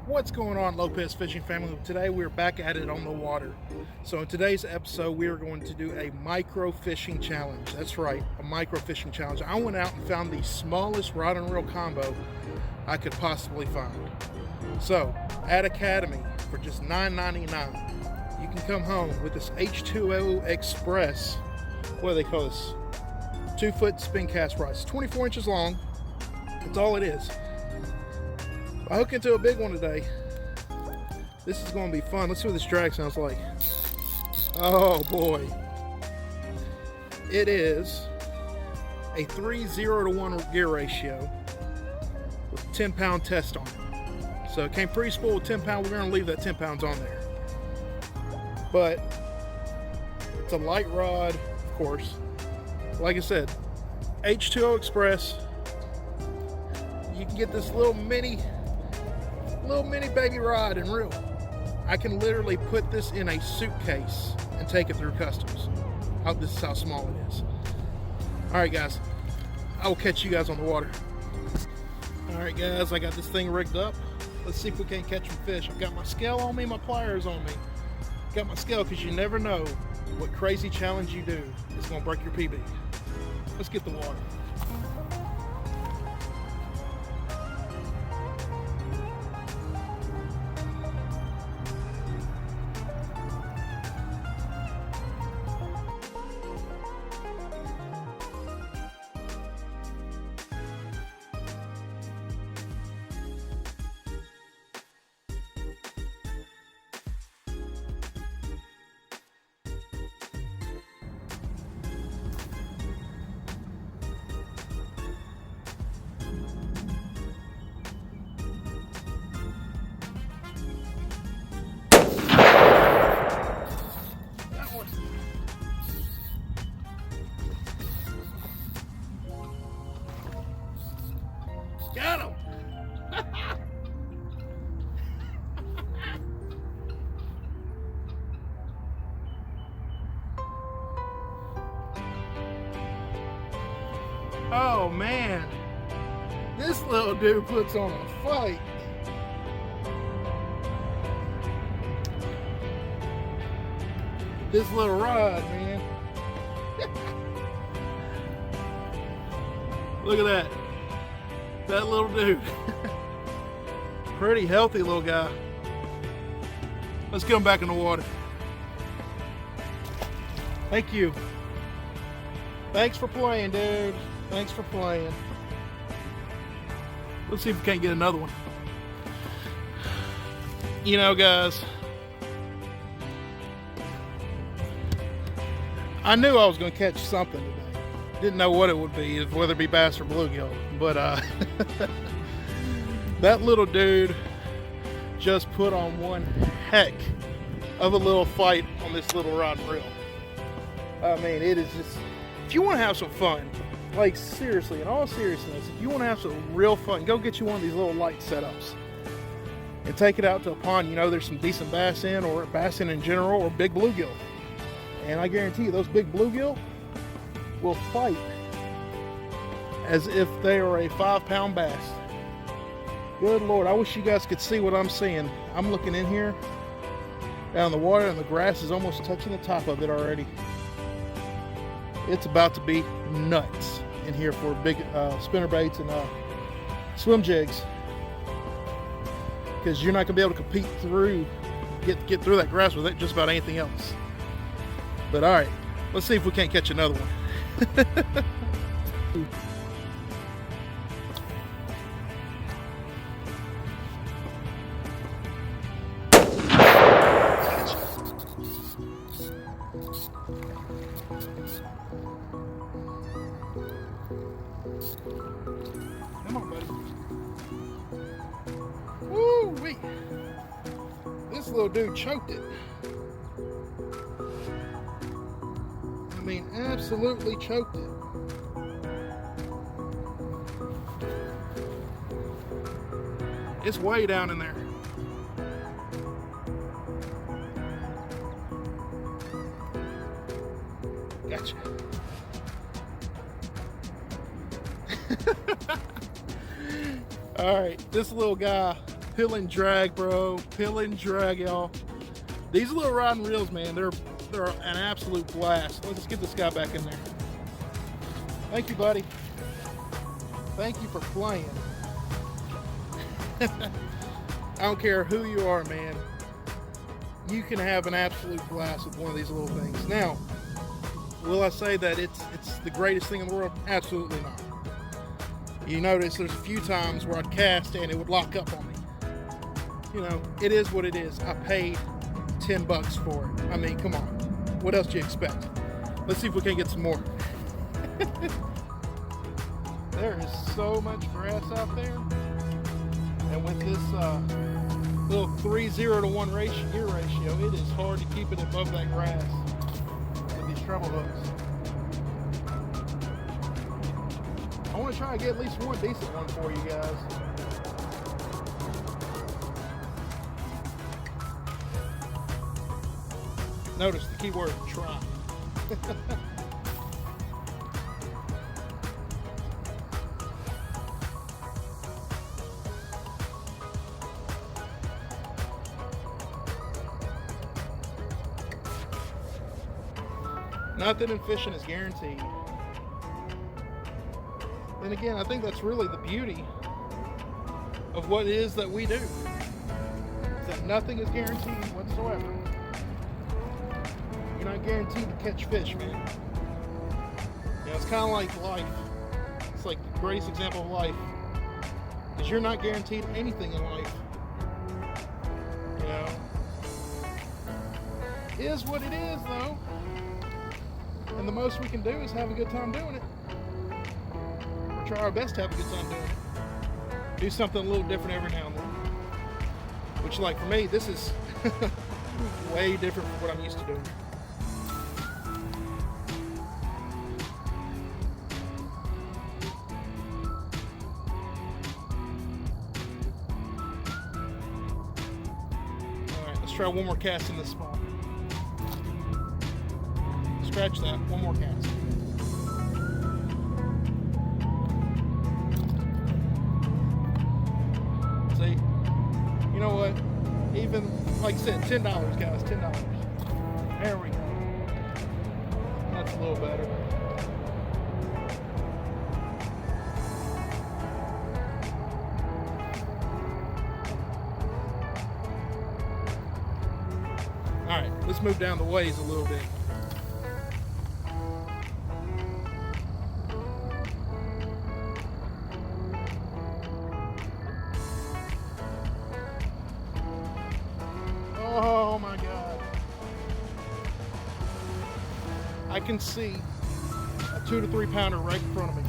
What's going on, Lopez Fishing family? Today we're back at it on the water. So in today's episode we are going to do a micro fishing challenge. That's right, a micro fishing challenge. I went out and found the smallest rod and reel combo I could possibly find. So at Academy for just $9.99 you can come home with this H2O Express, what do they call this, 2-foot spin cast rod. It's 24 inches long. That's all it is. I hook into a big one today. This is going to be fun. Let's see what this drag sounds like. Oh boy. It is a 3:0 gear ratio with 10-pound test on it. So it came pre-spooled with 10 pounds. We're going to leave that 10 pounds on there. But it's a light rod, of course. Like I said, H2O Express. You can get this little mini baby rod and reel. I can literally put this in a suitcase and take it through customs. This is how small it is. All right, guys, I will catch you guys on the water. All right, guys, I got this thing rigged up. Let's see if we can't catch some fish. I've got my scale on me, my pliers on me. Got my scale because you never know what crazy challenge you do is going to break your PB. Let's get the water. Got him! Oh man, this little dude puts on a fight. This little rod, man. Look at that. That little dude. Pretty healthy little guy. Let's get him back in the water. Thank you. Thanks for playing, dude. Thanks for playing. Let's see if we can't get another one. You know, guys, I knew I was going to catch something today. Didn't know what it would be, whether it be bass or bluegill. But that little dude just put on one heck of a little fight on this little rod and reel. I mean, it is just, if you want to have some fun, like seriously, in all seriousness, if you want to have some real fun, go get you one of these little light setups and take it out to a pond you know there's some decent bass in, or bass in general, or big bluegill. And I guarantee you those big bluegill will fight as if they are a 5-pound bass. Good Lord, I wish you guys could see what I'm seeing. I'm looking in here down the water and the grass is almost touching the top of it already. It's about to be nuts in here for big spinner baits and swim jigs, because you're not gonna be able to compete through, get through that grass with it, just about anything else. But all right, let's see if we can't catch another one. Come on, buddy. Woo-wee. This little dude choked it. I mean, absolutely choked it. It's way down in there. Gotcha. All right, this little guy Pill and drag, bro. Pill and drag, y'all. These little rod and reels, man, they're an absolute blast. Let's just get this guy back in there. Thank you, buddy. Thank you for playing. I don't care who you are, man. You can have an absolute blast with one of these little things. Now, will I say that it's the greatest thing in the world? Absolutely not. You notice there's a few times where I'd cast and it would lock up on me. You know, it is what it is. I paid $10 for it. I mean, come on. What else do you expect? Let's see if we can get some more. There is so much grass out there. And with this little 3:0 to 1 gear ratio, it is hard to keep it above that grass with these treble hooks. I want to try to get at least one decent one for you guys. Notice the key word, try. Nothing in fishing is guaranteed. And again, I think that's really the beauty of what it is that we do. Is that nothing is guaranteed whatsoever. You're not guaranteed to catch fish, man. You know, it's kind of like life. It's like the greatest example of life. Is you're not guaranteed anything in life. You know? It is what it is, though. And the most we can do is have a good time doing it. Or try our best to have a good time doing it. Do something a little different every now and then. Which, like for me, this is way different from what I'm used to doing. Alright, let's try one more cast in this spot. Scratch that, one more cast. See, you know what? Even, like I said, $10, guys, $10. There we go. That's a little better. All right, let's move down the ways a little bit. Oh my God. I can see a 2 to 3 pounder right in front of me.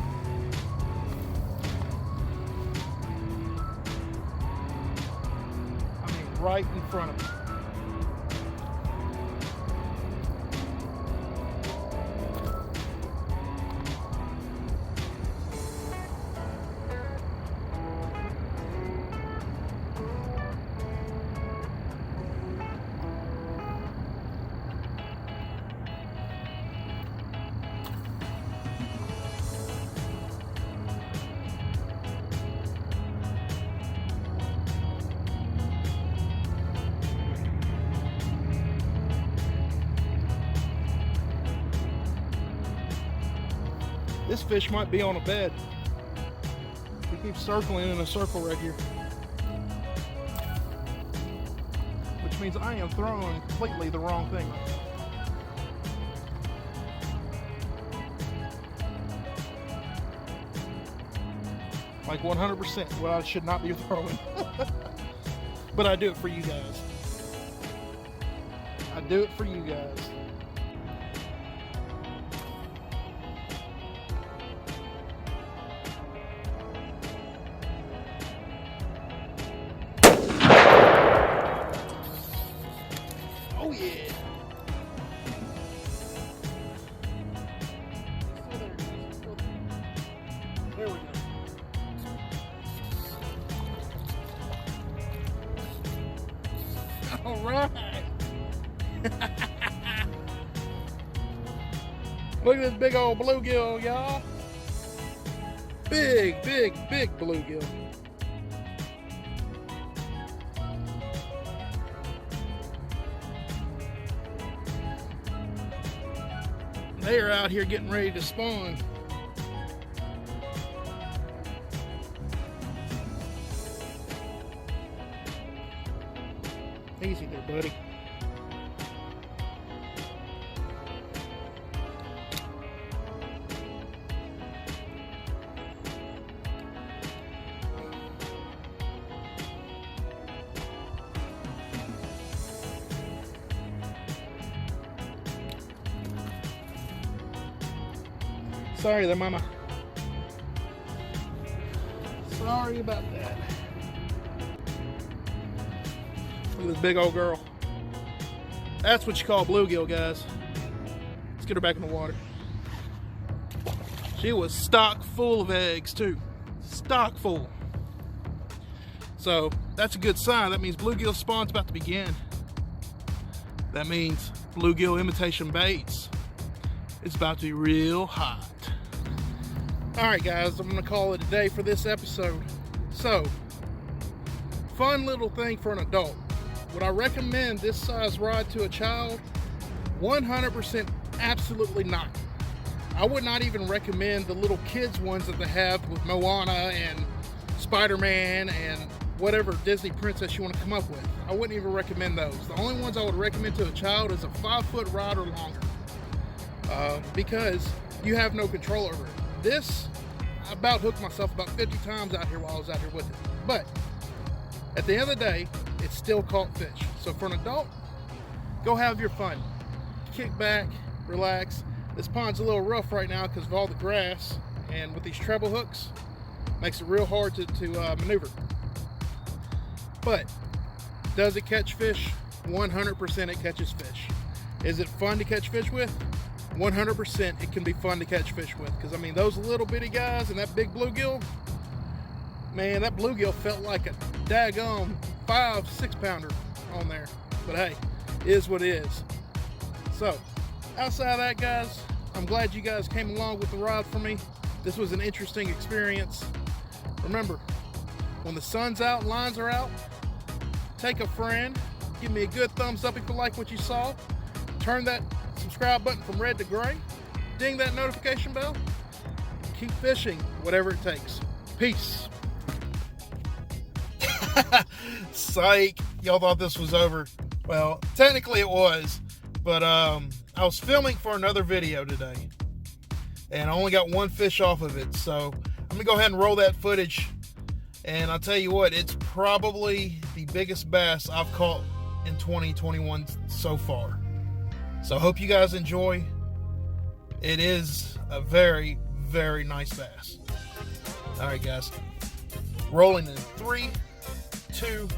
I mean, right in front of me. This fish might be on a bed. He keeps circling in a circle right here. Which means I am throwing completely the wrong thing. Like 100% what I should not be throwing. But I do it for you guys. I do it for you guys. Oh yeah. There we go. All right. Look at this big old bluegill, y'all. Big, big, big bluegill. They are out here getting ready to spawn. Easy there, buddy. Sorry there, mama. Sorry about that. Look at this big old girl. That's what you call bluegill, guys. Let's get her back in the water. She was stock full of eggs too. Stock full. So that's a good sign. That means bluegill spawn's about to begin. That means bluegill imitation baits. It's about to be real hot. Alright guys, I'm going to call it a day for this episode. So, fun little thing for an adult. Would I recommend this size rod to a child? 100% absolutely not. I would not even recommend the little kids ones that they have with Moana and Spider-Man and whatever Disney princess you want to come up with. I wouldn't even recommend those. The only ones I would recommend to a child is a 5-foot rod or longer. Because you have no control over it. This, I about hooked myself about 50 times out here while I was out here with it. But at the end of the day, it's still caught fish. So for an adult, go have your fun. Kick back, relax. This pond's a little rough right now because of all the grass, and with these treble hooks, makes it real hard to maneuver. But does it catch fish? 100% it catches fish. Is it fun to catch fish with? 100% it can be fun to catch fish with, because I mean those little bitty guys and that big bluegill, man, that bluegill felt like a daggone 5-6 pounder on there. But hey, it is what it is. So outside of that, guys, I'm glad you guys came along with the rod for me. This was an interesting experience. Remember, when the sun's out and lines are out, take a friend, give me a good thumbs up if you like what you saw, turn that subscribe button from red to gray, ding that notification bell, keep fishing whatever it takes. Peace. Psych, y'all thought this was over. Well, technically it was, but I was filming for another video today and I only got one fish off of it, so I'm gonna go ahead and roll that footage, and I'll tell you what, it's probably the biggest bass I've caught in 2021 so far. So I hope you guys enjoy. It is a very, very nice bass. All right, guys. Rolling in 3, 2,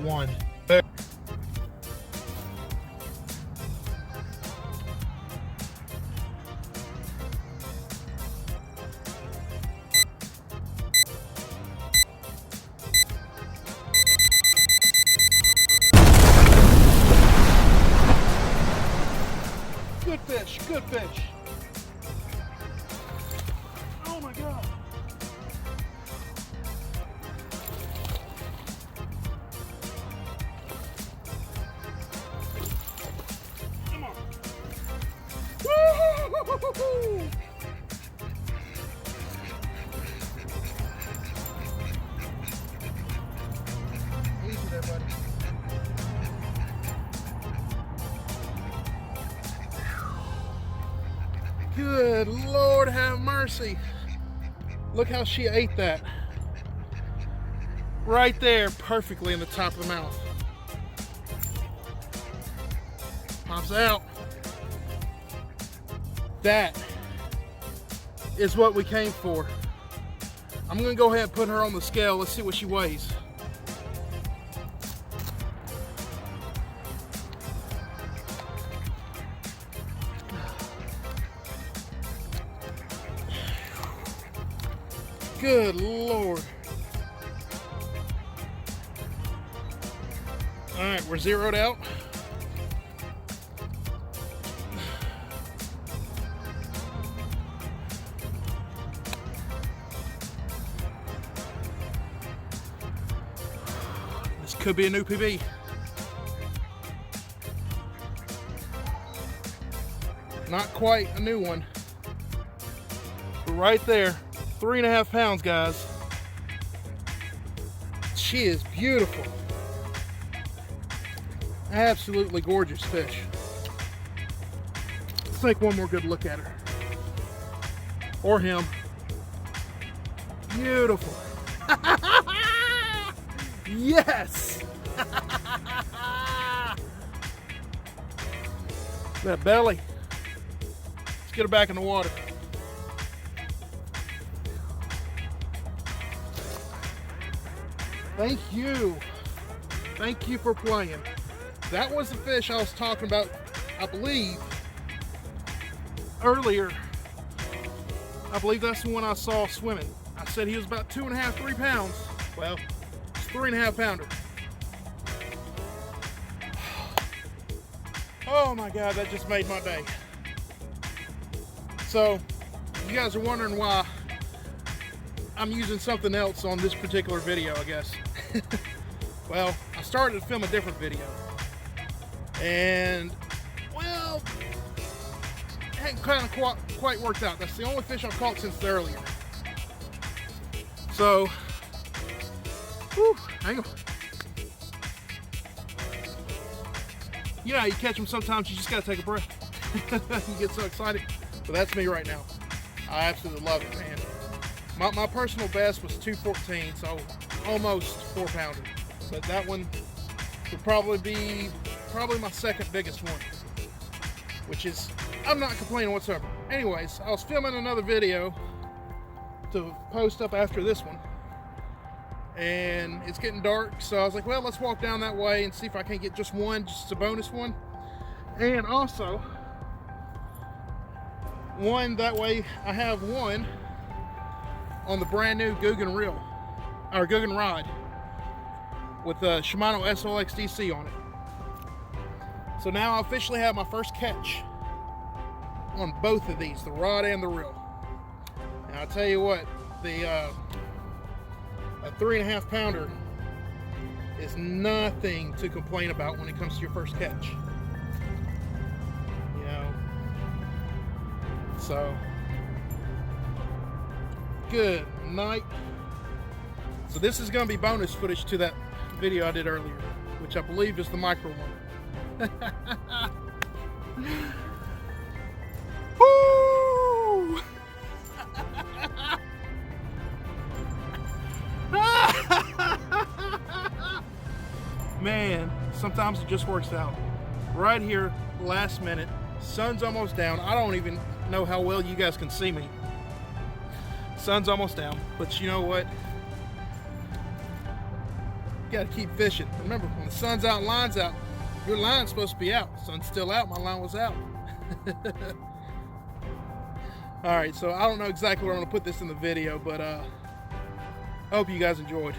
1. Good fish, good fish. Oh my God. Come on. Woo-hoo-hoo-hoo-hoo-hoo. Easy there, buddy. Good Lord have mercy. Look how she ate that. Right there, perfectly in the top of the mouth. Pops out. That is what we came for. I'm gonna go ahead and put her on the scale. Let's see what she weighs. Good Lord. All right, we're zeroed out. This could be a new PB. Not quite a new one, but right there, 3.5 pounds, guys. She is beautiful. Absolutely gorgeous fish. Let's take one more good look at her. Or him. Beautiful. Yes! That belly. Let's get her back in the water. Thank you. Thank you for playing. That was the fish I was talking about, I believe, earlier. I believe that's the one I saw swimming. I said he was about 2.5, 3 pounds. Well, it's 3.5 pounder. Oh my God, that just made my day. So, you guys are wondering why I'm using something else on this particular video, I guess. Well, I started to film a different video. And, well, it hadn't kind of quite worked out. That's the only fish I've caught since earlier. So, whew, hang on. You know how you catch them sometimes, you just gotta take a breath. You get so excited. But that's me right now. I absolutely love it, man. My personal best was 214, so almost 4 pounder. But that one would probably be my second biggest one, which is, I'm not complaining whatsoever. Anyways, I was filming another video to post up after this one, and it's getting dark, so I was like, well, let's walk down that way and see if I can't get just one, just a bonus one. And also, one, that way I have one on the brand new Googan reel, or Googan rod, with the Shimano SLX DC on it. So now I officially have my first catch on both of these, the rod and the reel. And I'll tell you what, a 3.5 pounder is nothing to complain about when it comes to your first catch. You know, so good night. So this is going to be bonus footage to that video I did earlier, which I believe is the micro one. Woo! Man, sometimes it just works out. Right here, last minute, sun's almost down. I don't even know how well you guys can see me. Sun's almost down, but you know what? You gotta keep fishing. Remember, when the sun's out and line's out, your line's supposed to be out. Sun's still out, my line was out. All right, so I don't know exactly where I'm gonna put this in the video, but I hope you guys enjoyed.